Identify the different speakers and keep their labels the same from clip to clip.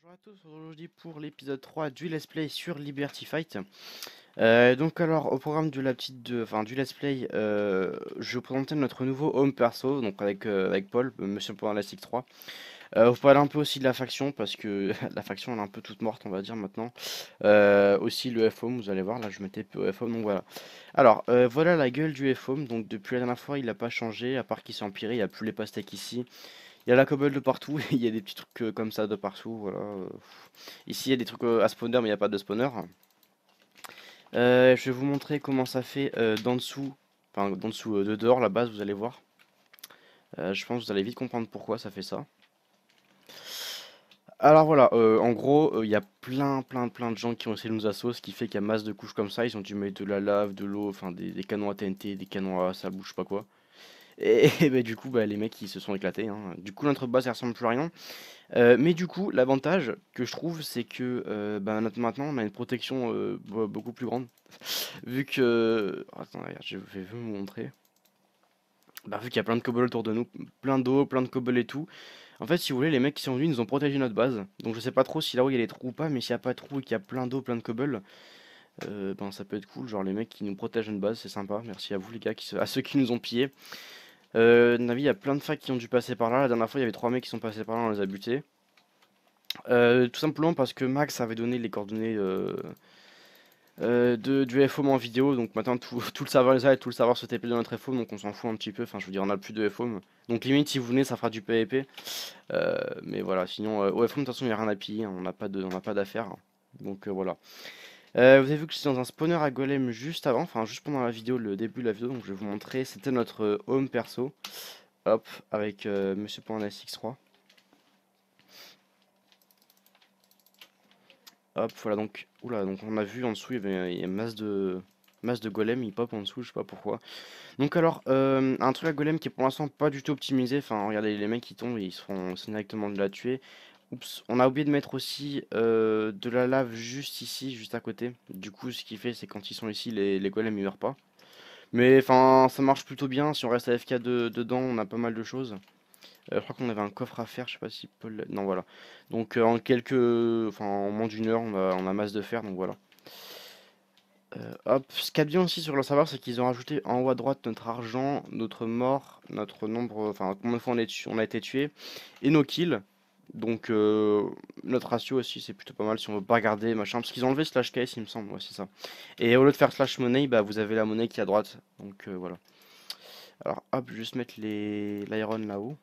Speaker 1: Bonjour à tous, aujourd'hui pour l'épisode 3 du Let's Play sur Liberty Fight. Donc alors au programme de du Let's Play, je vais vous présenter notre nouveau home perso, donc avec Paul, Monsieur Point Elastic 3. Vous parler un peu aussi de la faction, parce que la faction elle est un peu toute morte on va dire maintenant. Aussi le F-Home, vous allez voir, là je mettais peu F-Home, donc voilà. Alors voilà la gueule du F-Home, donc depuis la dernière fois il n'a pas changé, à part qu'il s'est empiré, il n'y a plus les pastèques ici. Il y a la cobble de partout, et il y a des petits trucs comme ça de partout, voilà. Ici, il y a des trucs à spawner, mais il n'y a pas de spawner. Je vais vous montrer comment ça fait d'en dessous, enfin d'en dessous de dehors, la base, vous allez voir. Je pense que vous allez vite comprendre pourquoi ça fait ça. Alors voilà, en gros, il y a plein de gens qui ont essayé de nous assaut, ce qui fait qu'il y a masse de couches comme ça. Ils ont dû mettre de la lave, de l'eau, enfin des canons à TNT, des canons à ça bouge, je sais pas quoi. Et bah, du coup, bah, les mecs ils se sont éclatés, hein. Du coup, notre base elle ressemble plus à rien. Mais du coup, l'avantage que je trouve, c'est que bah, maintenant, on a une protection beaucoup plus grande. Vu que... Attends, regarde, je vais vous montrer. Bah, vu qu'il y a plein de cobbles autour de nous, plein d'eau, plein de cobbles et tout. En fait, si vous voulez, les mecs qui sont venus, ils nous ont protégé notre base. Donc je sais pas trop si là où il y a des trous ou pas, mais s'il n'y a pas de trous et qu'il y a plein d'eau, plein de cobbles, ben ça peut être cool. Genre les mecs qui nous protègent notre base, c'est sympa. Merci à vous les gars, à ceux qui nous ont pillés. Navi, il y a plein de facs qui ont dû passer par là. La dernière fois, il y avait 3 mecs qui sont passés par là, on les a butés. Tout simplement parce que Max avait donné les coordonnées du FOM en vidéo, donc maintenant tout le serveur les a et tout le serveur se TP de notre FOM, donc on s'en fout un petit peu, enfin je veux dire on a plus de FOM. Donc limite si vous venez ça fera du PvP, mais voilà, sinon au FOM de toute façon il n'y a rien à piller, hein, on n'a pas d'affaires, donc voilà. Vous avez vu que j'étais dans un spawner à golem juste avant, enfin juste pendant la vidéo, le début de la vidéo, donc je vais vous montrer, c'était notre home perso, hop, avec Monsieur.sx3. Hop, voilà donc. Oula, donc on a vu en dessous, il y a masse de golem, il pop en dessous, je sais pas pourquoi. Donc alors, un truc à golem qui est pour l'instant pas du tout optimisé. Enfin, regardez, les mecs qui tombent, ils se font directement de la tuer. Oups, on a oublié de mettre aussi de la lave juste ici, juste à côté. Du coup, ce qui fait, c'est quand ils sont ici, les golems ils meurent pas. Mais enfin, ça marche plutôt bien. Si on reste AFK dedans, on a pas mal de choses. Je crois qu'on avait un coffre à faire, je sais pas si Paul... Non, voilà. Donc en Enfin en moins d'une heure, on a masse de fer, donc voilà. Hop, ce qu'il y a de bien aussi sur le serveur, c'est qu'ils ont rajouté en haut à droite notre argent, notre mort, notre nombre, enfin combien de fois on a été tué, et nos kills. Donc notre ratio aussi, c'est plutôt pas mal si on veut pas regarder, machin, parce qu'ils ont enlevé slash case, il me semble, ouais c'est ça. Et au lieu de faire slash money, bah vous avez la monnaie qui est à droite, donc voilà. Alors hop, je vais juste mettre l'iron là-haut.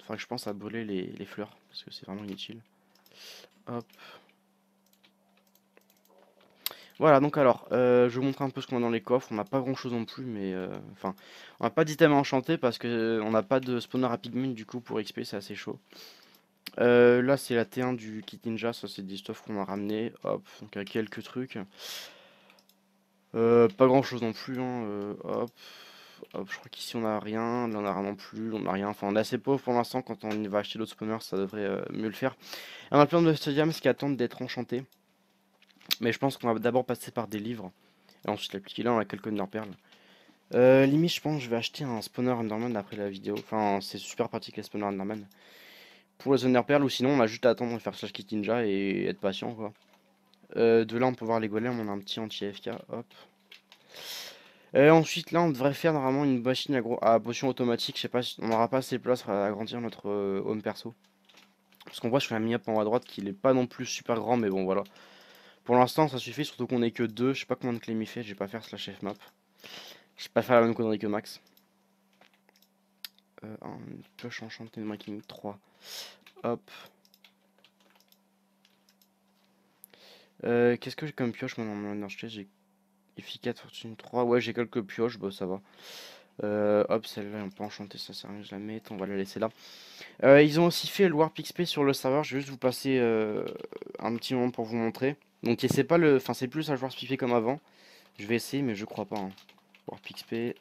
Speaker 1: Enfin, je pense à brûler les fleurs, parce que c'est vraiment inutile. Hop. Voilà, donc alors, je vous montre un peu ce qu'on a dans les coffres. On n'a pas grand chose non plus, mais enfin, on n'a pas d'items à enchanter parce que on n'a pas de spawner à pigment du coup pour XP, c'est assez chaud. Là, c'est la T1 du kit ninja, ça c'est des stuff qu'on a ramené. Hop, donc il y a quelques trucs. Pas grand chose non plus, hein, hop. Hop, je crois qu'ici on a rien, là on a rien non plus, on a rien. Enfin, on est assez pauvre pour l'instant. Quand on va acheter d'autres spawners, ça devrait mieux le faire. On a plein de stadiums qui attendent d'être enchantés. Mais je pense qu'on va d'abord passer par des livres. Et ensuite l'appliquer là, on a quelques Ender Pearls. Limite, je pense que je vais acheter un spawner Enderman après la vidéo. Enfin, c'est super pratique les spawners Enderman. Pour les Ender Pearls, ou sinon on a juste à attendre de faire slash kit ninja et être patient quoi. De là, on peut voir les golems, on a un petit anti-AFK, hop. Ensuite, là, on devrait faire normalement une machine à potion automatique. Je sais pas si on n'aura pas assez de place pour agrandir notre home perso. Parce qu'on voit sur la mini-map en haut à droite qu'il est pas non plus super grand, mais bon, voilà. Pour l'instant, ça suffit, surtout qu'on est que deux. Je sais pas combien de claims il fait, je vais pas faire slash fmap. Je vais pas faire la même connerie que Max. Une pioche enchantée de Making 3. Hop. Qu'est-ce que j'ai comme pioche moi dans mon archer? J'ai efficace fortune 3. Ouais, j'ai quelques pioches, bah ça va. Hop, celle-là, on peut enchanter, ça sert à rien, je la mets. On va la laisser là. Ils ont aussi fait le Warp XP sur le serveur. Je vais juste vous passer un petit moment pour vous montrer. Donc, c'est pas le. Enfin, c'est plus un joueur spiffé comme avant. Je vais essayer, mais je crois pas, hein. Warp XP.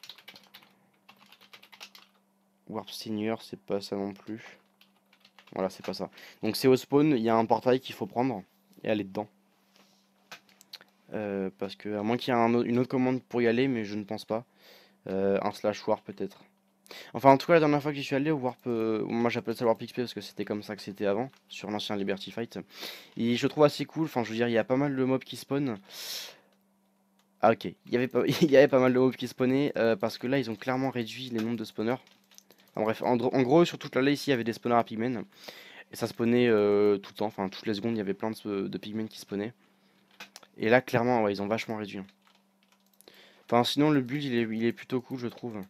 Speaker 1: Warp Senior, c'est pas ça non plus. Voilà, c'est pas ça. Donc, c'est au spawn, il y a un portail qu'il faut prendre et aller dedans. Parce que, à moins qu'il y ait une autre commande pour y aller, mais je ne pense pas. Un slash war peut-être. Enfin, en tout cas, la dernière fois que j'y suis allé au Warp, moi j'appelle ça le Warp XP parce que c'était comme ça que c'était avant, sur l'ancien Liberty Fight. Et je le trouve assez cool, enfin, je veux dire, il y a pas mal de mobs qui spawnent. Ah, ok, il y avait pas, il y avait pas mal de mobs qui spawnaient, parce que là, ils ont clairement réduit les nombres de spawners. Enfin, bref, en gros, sur toute la lait ici, il y avait des spawners à pigmen. Et ça spawnait tout le temps, enfin, toutes les secondes, il y avait plein de pigmen qui spawnaient. Et là, clairement, ouais, ils ont vachement réduit, hein. Enfin, sinon, le build, il est plutôt cool, je trouve.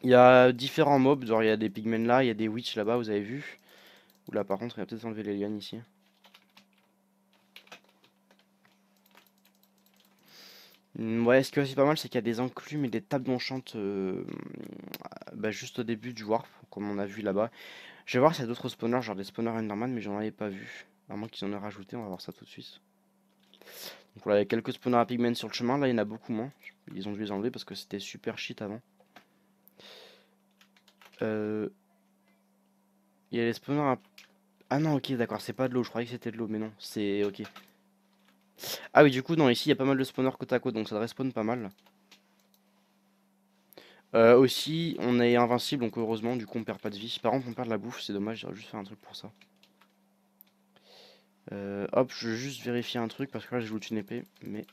Speaker 1: Il y a différents mobs, genre il y a des pigmen là, il y a des witch là-bas, vous avez vu. Oula, par contre, il va peut-être enlever les lianes ici. Ouais, ce qui est aussi pas mal, c'est qu'il y a des enclumes et des tables d'enchant bah, juste au début du warp, comme on a vu là-bas. Je vais voir s'il y a d'autres spawners, genre des spawners Enderman, mais j'en avais pas vu. À moins qu'ils en aient rajouté, on va voir ça tout de suite. Donc voilà, il y a quelques spawners à pigmen sur le chemin, là il y en a beaucoup moins. Ils ont dû les enlever parce que c'était super shit avant. Euh, Il y a les spawners à... Ah non, ok, d'accord, c'est pas de l'eau, je croyais que c'était de l'eau, mais non, c'est ok. Ah oui, du coup, non, ici, il y a pas mal de spawners côte à côte, donc ça respawn pas mal. Aussi, on est invincible, donc heureusement, du coup, on perd pas de vie. Par contre, on perd de la bouffe, c'est dommage, j'aurais juste fait un truc pour ça. Hop, je veux juste vérifier un truc, parce que là, j'ai loot une épée, mais...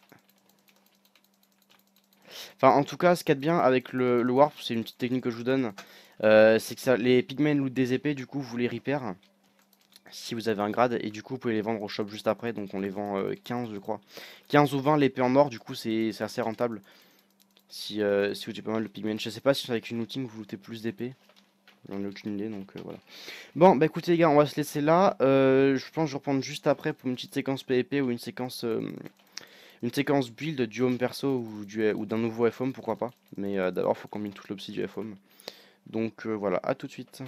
Speaker 1: Enfin, en tout cas, ce qu'il y a de bien avec le warp, c'est une petite technique que je vous donne, c'est que ça, les pigmen loot des épées, du coup, vous les repair si vous avez un grade, et du coup, vous pouvez les vendre au shop juste après, donc on les vend 15, je crois. 15 ou 20 l'épée en or, du coup, c'est assez rentable. Si vous avez pas mal de pigmen, je sais pas si avec une looting vous lootez plus d'épées. J'en ai aucune idée, donc voilà. Bon, bah écoutez les gars, on va se laisser là. Je pense que je vais reprendre juste après pour une petite séquence PvP ou une séquence build du home perso ou d'un nouveau FOM, pourquoi pas. Mais d'abord, faut qu'on mine toute l'obsi du FOM. Donc voilà, à tout de suite.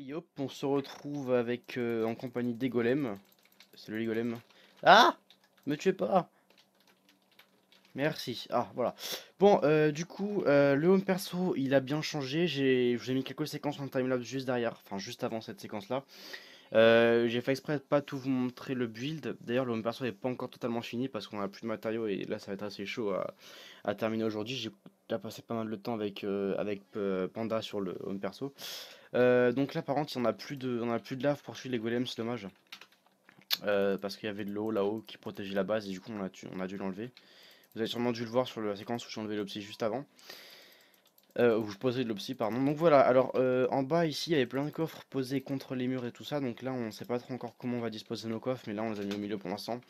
Speaker 1: Et hop, on se retrouve avec en compagnie des golems. Salut les golems. Ah! Me tuez pas! Merci. Ah, voilà. Bon, du coup, le home perso, il a bien changé. J'ai mis quelques séquences en timelapse juste derrière, enfin juste avant cette séquence-là. J'ai fait exprès de pas tout vous montrer le build. D'ailleurs, le home perso n'est pas encore totalement fini parce qu'on a plus de matériaux et là, ça va être assez chaud à terminer aujourd'hui. J'ai déjà passé pas mal de temps avec Panda sur le home perso. Donc là, par contre, on a plus de lave pour suivre les golems, c'est dommage. Parce qu'il y avait de l'eau là-haut qui protégeait la base et du coup, on a dû l'enlever. Vous avez sûrement dû le voir sur la séquence où j'ai enlevé l'opsie juste avant. Où je posais de l'opsie, pardon. Donc voilà, alors en bas ici, il y avait plein de coffres posés contre les murs et tout ça. Donc là, on sait pas trop encore comment on va disposer nos coffres, mais là, on les a mis au milieu pour l'instant.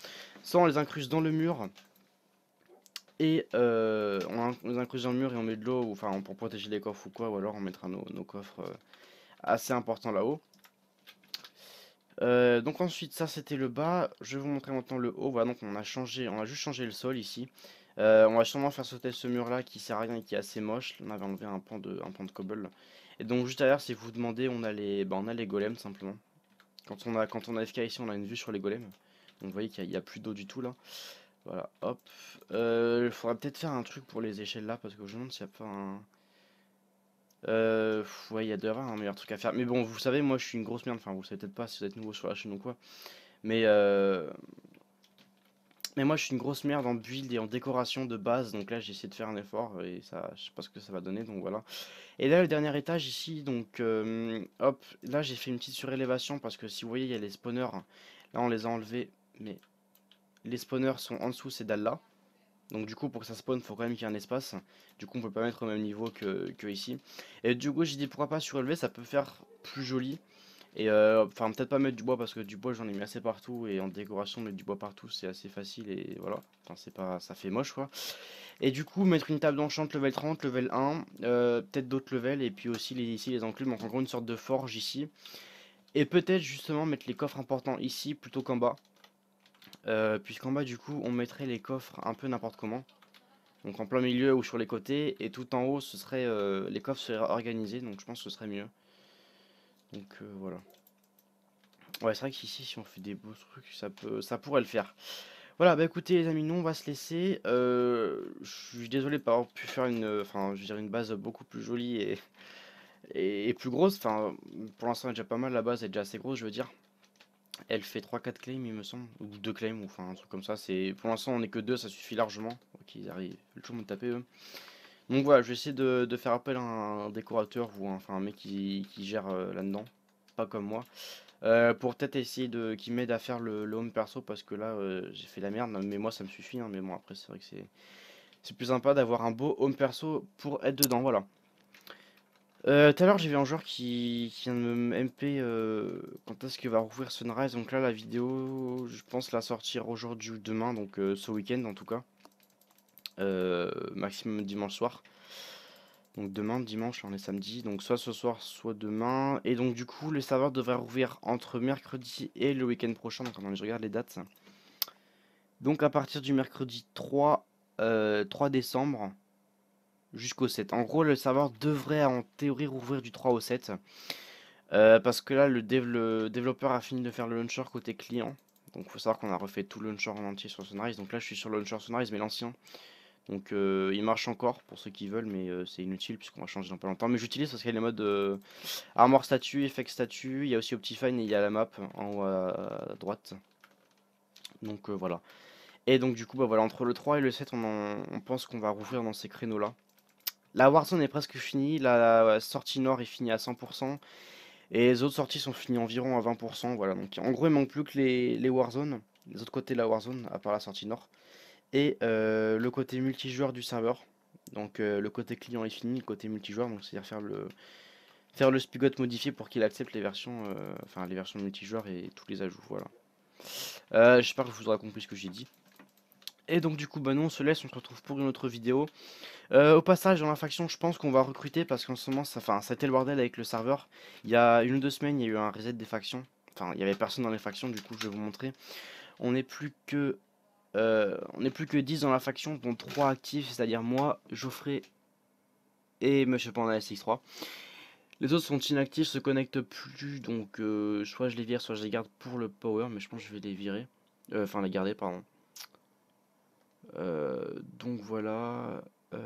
Speaker 1: Ça, on les incruste dans le mur. Et on les incruste dans le mur et on met de l'eau, enfin pour protéger les coffres ou quoi, ou alors on mettra nos coffres assez importants là-haut. Donc ensuite, ça c'était le bas. Je vais vous montrer maintenant le haut. Voilà, donc on a juste changé le sol ici. On va sûrement faire sauter ce mur là qui sert à rien et qui est assez moche. On avait enlevé un pan de cobble. Et donc juste derrière, si vous vous demandez, on a les golems simplement. Quand on a FK ici, on a une vue sur les golems. Donc vous voyez qu'il n'y a plus d'eau du tout là. Voilà, hop. Il faudra peut-être faire un truc pour les échelles là parce que je me demande s'il n'y a pas un. Ouais, il y a d'ailleurs un meilleur truc à faire. Mais bon, vous savez, moi je suis une grosse merde. Enfin, vous savez peut-être pas si vous êtes nouveau sur la chaîne ou quoi. Mais, euh, mais moi je suis une grosse merde en build et en décoration de base. Donc là, j'ai essayé de faire un effort et ça, je sais pas ce que ça va donner. Donc voilà. Et là, le dernier étage ici. Donc, hop, là j'ai fait une petite surélévation parce que si vous voyez, il y a les spawners. Là, on les a enlevés. Mais les spawners sont en dessous ces dalles-là. Donc du coup pour que ça spawn faut quand même qu'il y ait un espace. Du coup on peut pas mettre au même niveau que ici. Et du coup j'ai dit pourquoi pas surélever, ça peut faire plus joli. Et enfin peut-être pas mettre du bois parce que du bois j'en ai mis assez partout. Et en décoration mettre du bois partout c'est assez facile et voilà. Enfin c'est pas, ça fait moche quoi. Et du coup mettre une table d'enchant level 30, level 1. Peut-être d'autres levels et puis aussi ici les enclumes. Donc en gros une sorte de forge ici. Et peut-être justement mettre les coffres importants ici plutôt qu'en bas. Puisqu'en bas du coup on mettrait les coffres un peu n'importe comment. Donc en plein milieu ou sur les côtés, et tout en haut, ce serait les coffres seraient organisés, donc je pense que ce serait mieux. Donc voilà. Ouais, c'est vrai qu'ici, si on fait des beaux trucs, ça pourrait le faire. Voilà, bah écoutez les amis, nous on va se laisser. Je suis désolé de pas avoir pu faire enfin, je veux dire une base beaucoup plus jolie et plus grosse. Enfin, pour l'instant, elle est déjà pas mal, la base est déjà assez grosse, je veux dire. Elle fait 3-4 claims, il me semble, ou 2 claims, ou enfin un truc comme ça. C'est pour l'instant on est que 2, ça suffit largement. Ok, ils arrivent, le toujours me taper eux. Donc voilà, je vais essayer de faire appel à un décorateur ou enfin un mec qui gère là-dedans, pas comme moi. Pour peut-être essayer de qui m'aide à faire le home perso parce que là j'ai fait la merde, mais moi ça me suffit, hein, mais bon après c'est vrai que c'est plus sympa d'avoir un beau home perso pour être dedans, voilà. Tout à l'heure j'ai vu un joueur qui vient de me MP quand est-ce qu'il va rouvrir Sunrise, donc là la vidéo je pense la sortir aujourd'hui ou demain, donc ce week-end en tout cas. Maximum dimanche soir. Donc demain, dimanche, on est samedi, donc soit ce soir, soit demain. Et donc du coup, le serveur devrait rouvrir entre mercredi et le week-end prochain. Donc attendez, je regarde les dates. Donc à partir du mercredi 3 décembre jusqu'au 7. En gros, le serveur devrait en théorie rouvrir du 3 au 7. Parce que là, le développeur a fini de faire le launcher côté client. Donc faut savoir qu'on a refait tout le launcher en entier sur Sunrise. Donc là, je suis sur le launcher Sunrise, mais l'ancien. Donc il marche encore pour ceux qui veulent, mais c'est inutile puisqu'on va changer dans pas longtemps. Mais j'utilise parce qu'il y a les modes Armor statue, Effect statue, il y a aussi Optifine et il y a la map en haut à droite. Donc voilà. Et donc du coup, bah voilà, entre le 3 et le 7, on pense qu'on va rouvrir dans ces créneaux-là. La Warzone est presque finie, la sortie nord est finie à 100%, et les autres sorties sont finies environ à 20%. Voilà, donc en gros, il manque plus que les Warzone, les autres côtés de la Warzone, à part la sortie nord, et le côté multijoueur du serveur. Donc le côté client est fini, le côté multijoueur, donc c'est-à-dire faire le spigot modifié pour qu'il accepte les versions, enfin les versions multijoueurs et tous les ajouts, voilà. J'espère que vous aurez compris ce que j'ai dit. Et donc du coup, bah nous on se laisse, on se retrouve pour une autre vidéo. Au passage, dans la faction, je pense qu'on va recruter parce qu'en ce moment, ça a été le bordel avec le serveur. Il y a 1 ou 2 semaines, il y a eu un reset des factions. Enfin, il y avait personne dans les factions, du coup, je vais vous montrer. On n'est plus que, on n'est plus que 10 dans la faction, dont 3 actifs, c'est-à-dire moi, Geoffrey et Monsieur Panda SX3. Les autres sont inactifs, se connectent plus, donc soit je les vire, soit je les garde pour le power, mais je pense que je vais les virer. Enfin, les garder, pardon. Donc voilà.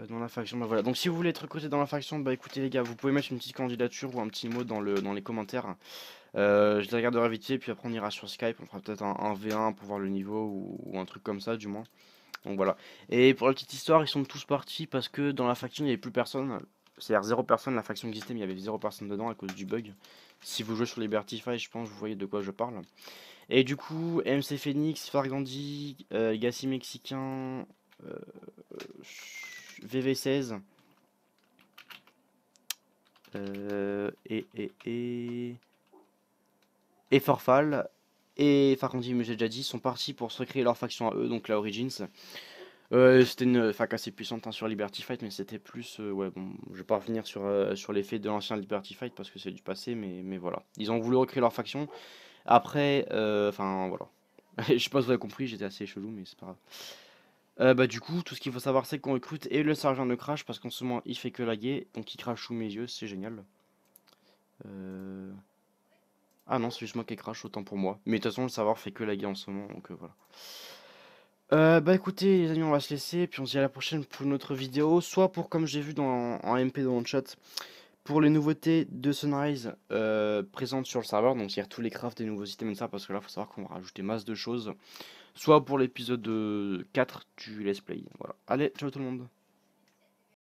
Speaker 1: Dans la faction, bah voilà. Donc si vous voulez être recruté dans la faction, bah écoutez les gars, vous pouvez mettre une petite candidature ou un petit mot dans les commentaires. Je les regarderai vite fait, puis après on ira sur Skype, on fera peut-être un V1 pour voir le niveau ou un truc comme ça du moins. Donc voilà. Et pour la petite histoire, ils sont tous partis parce que dans la faction il n'y avait plus personne. C'est-à-dire zéro personne, la faction existait mais il y avait zéro personne dedans à cause du bug. Si vous jouez sur Liberty Fight, je pense que vous voyez de quoi je parle. Et du coup, MC Phoenix, Fargandi, Gassi Mexicain, euh, VV16, et Forfal, et Fargandi, mais j'ai déjà dit, sont partis pour se créer leur faction à eux, donc la Origins. C'était une fac assez puissante hein, sur Liberty Fight, mais c'était plus. Ouais, bon, je vais pas revenir sur l'effet de l'ancien Liberty Fight parce que c'est du passé, mais voilà. Ils ont voulu recréer leur faction. Après, enfin voilà. Je sais pas si vous avez compris, j'étais assez chelou, mais c'est pas grave. Bah du coup, tout ce qu'il faut savoir c'est qu'on recrute et le sergent ne crash parce qu'en ce moment il fait que laguer, donc il crash sous mes yeux, c'est génial. Euh... Ah non, c'est juste moi qui crash, autant pour moi. Mais de toute façon, le serveur fait que laguer en ce moment, donc voilà. Bah écoutez les amis, on va se laisser, puis on se dit à la prochaine pour une autre vidéo, soit pour comme j'ai vu en MP dans le chat, pour les nouveautés de Sunrise présentes sur le serveur, donc c'est-à-dire tous les crafts des nouveaux items et ça, parce que là faut savoir qu'on va rajouter masse de choses, soit pour l'épisode 4 du let's play. Voilà. Allez, ciao tout le monde.